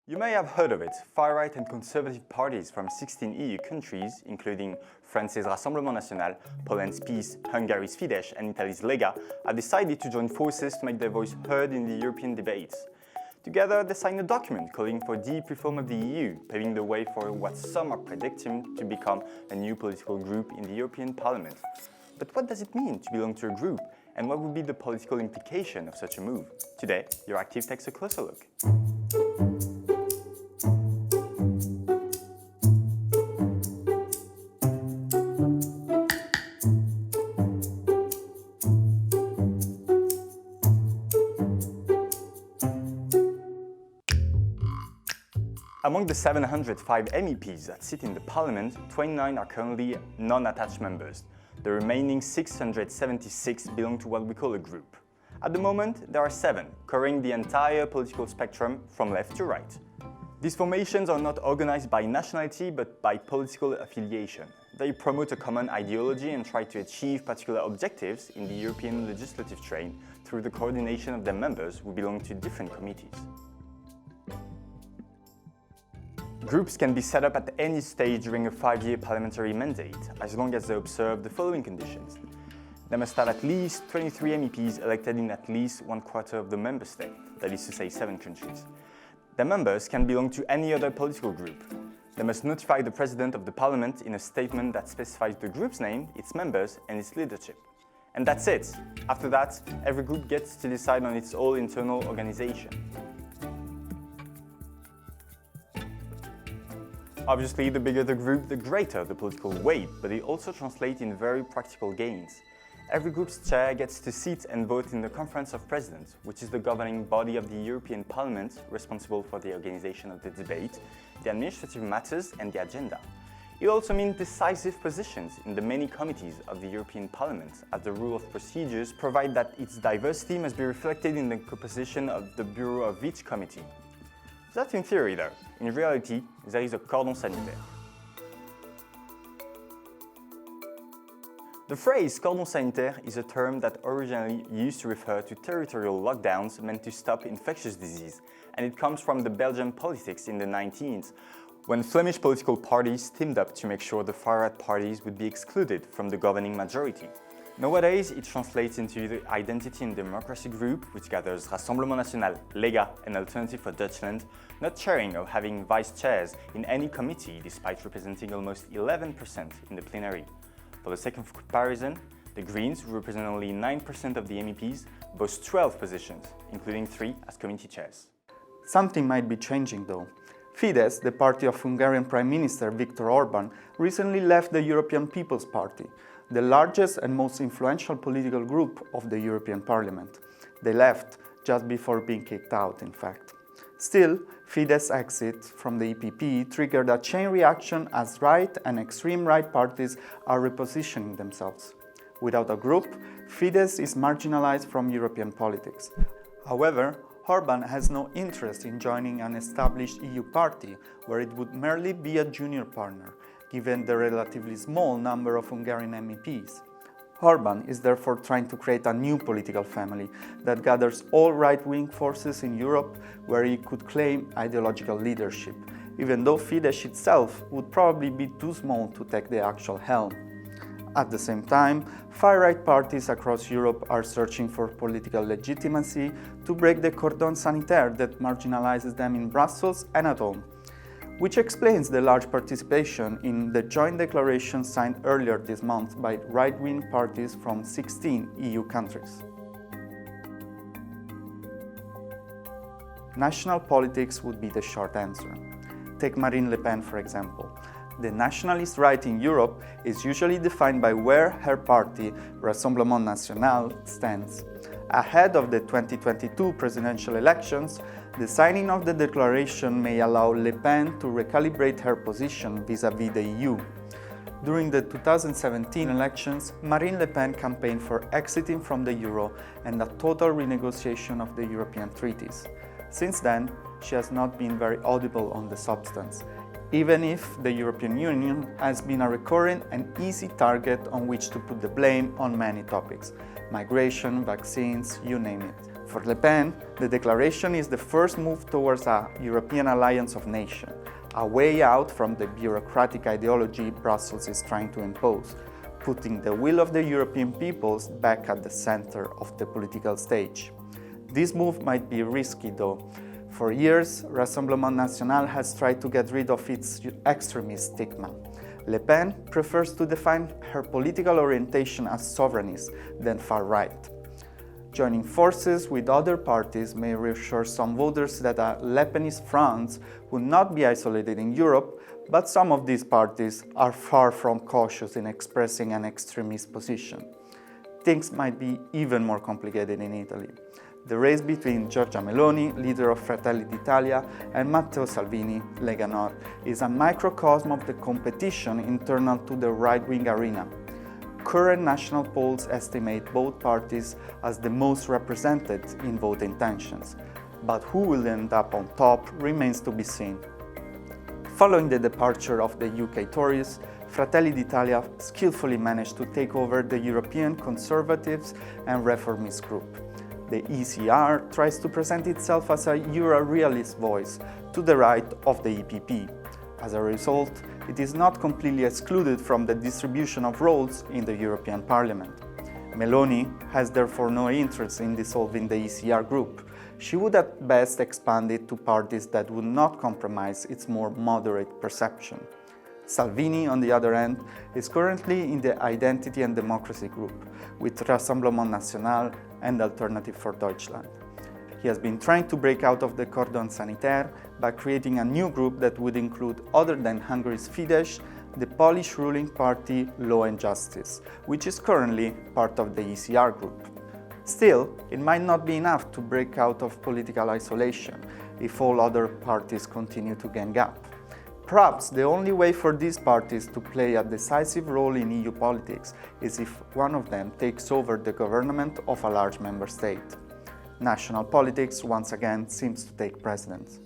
You may have heard of it. Far-right and conservative parties from 16 EU countries, including France's Rassemblement National, Poland's PiS, Hungary's Fidesz and Italy's Lega, have decided to join forces to make their voice heard in the European debates. Together, they signed a document calling for deep reform of the EU, paving the way for what some are predicting to become a new political group in the European Parliament. But what does it mean to belong to a group, and what would be the political implication of such a move? Today, EURACTIV takes a closer look. Among the 705 MEPs that sit in the Parliament, 29 are currently non-attached members. The remaining 676 belong to what we call a group. At the moment, there are 7, covering the entire political spectrum from left to right. These formations are not organized by nationality but by political affiliation. They promote a common ideology and try to achieve particular objectives in the European legislative train through the coordination of their members who belong to different committees. Groups can be set up at any stage during a 5-year parliamentary mandate, as long as they observe the following conditions. They must have at least 23 MEPs elected in at least 1/4 of the member state, that is to say 7 countries. Their members can belong to any other political group. They must notify the President of the Parliament in a statement that specifies the group's name, its members and its leadership. And that's it. After that, every group gets to decide on its own internal organization. Obviously, the bigger the group, the greater the political weight, but it also translates in very practical gains. Every group's chair gets to sit and vote in the Conference of Presidents, which is the governing body of the European Parliament responsible for the organization of the debate, the administrative matters and the agenda. It also means decisive positions in the many committees of the European Parliament, as the rule of procedures provide that its diversity must be reflected in the composition of the bureau of each committee. That's in theory though. In reality, there is a cordon sanitaire. The phrase cordon sanitaire is a term that originally used to refer to territorial lockdowns meant to stop infectious disease, and it comes from the Belgian politics in the 19th, when Flemish political parties teamed up to make sure the far-right parties would be excluded from the governing majority. Nowadays, it translates into the Identity and Democracy Group, which gathers Rassemblement National, Lega and Alternative for Deutschland, not chairing or having vice chairs in any committee despite representing almost 11% in the plenary. For the sake of comparison, the Greens, who represent only 9% of the MEPs, boast 12 positions, including 3 as committee chairs. Something might be changing though. Fidesz, the party of Hungarian Prime Minister Viktor Orbán, recently left the European People's Party, the largest and most influential political group of the European Parliament. They left just before being kicked out, in fact. Still, Fidesz's exit from the EPP triggered a chain reaction as right and extreme right parties are repositioning themselves. Without a group, Fidesz is marginalized from European politics. However, Orbán has no interest in joining an established EU party where it would merely be a junior partner, given the relatively small number of Hungarian MEPs. Orbán is therefore trying to create a new political family that gathers all right-wing forces in Europe where he could claim ideological leadership, even though Fidesz itself would probably be too small to take the actual helm. At the same time, far-right parties across Europe are searching for political legitimacy to break the cordon sanitaire that marginalizes them in Brussels and at home, which explains the large participation in the joint declaration signed earlier this month by right-wing parties from 16 EU countries. National politics would be the short answer. Take Marine Le Pen, for example. The nationalist right in Europe is usually defined by where her party, Rassemblement National, stands. Ahead of the 2022 presidential elections, the signing of the declaration may allow Le Pen to recalibrate her position vis-à-vis the EU. During the 2017 elections, Marine Le Pen campaigned for exiting from the euro and a total renegotiation of the European treaties. Since then, she has not been very audible on the substance, even if the European Union has been a recurrent and easy target on which to put the blame on many topics: migration, vaccines, you name it. For Le Pen, the declaration is the first move towards a European alliance of nations, a way out from the bureaucratic ideology Brussels is trying to impose, putting the will of the European peoples back at the center of the political stage. This move might be risky though. For years, Rassemblement National has tried to get rid of its extremist stigma. Le Pen prefers to define her political orientation as sovereignist than far-right. Joining forces with other parties may reassure some voters that a Le Penist France will not be isolated in Europe, but some of these parties are far from cautious in expressing an extremist position. Things might be even more complicated in Italy. The race between Giorgia Meloni, leader of Fratelli d'Italia, and Matteo Salvini, Lega Nord, is a microcosm of the competition internal to the right-wing arena. Current national polls estimate both parties as the most represented in vote intentions, but who will end up on top remains to be seen. Following the departure of the UK Tories, Fratelli d'Italia skillfully managed to take over the European Conservatives and Reformist group. The ECR tries to present itself as a Euro-realist voice to the right of the EPP. As a result, it is not completely excluded from the distribution of roles in the European Parliament. Meloni has therefore no interest in dissolving the ECR group. She would at best expand it to parties that would not compromise its more moderate perception. Salvini, on the other hand, is currently in the Identity and Democracy group, with Rassemblement National and Alternative for Deutschland. He has been trying to break out of the cordon sanitaire by creating a new group that would include, other than Hungary's Fidesz, the Polish ruling party Law and Justice, which is currently part of the ECR group. Still, it might not be enough to break out of political isolation if all other parties continue to gang up. Perhaps the only way for these parties to play a decisive role in EU politics is if one of them takes over the government of a large member state. National politics once again seems to take precedence.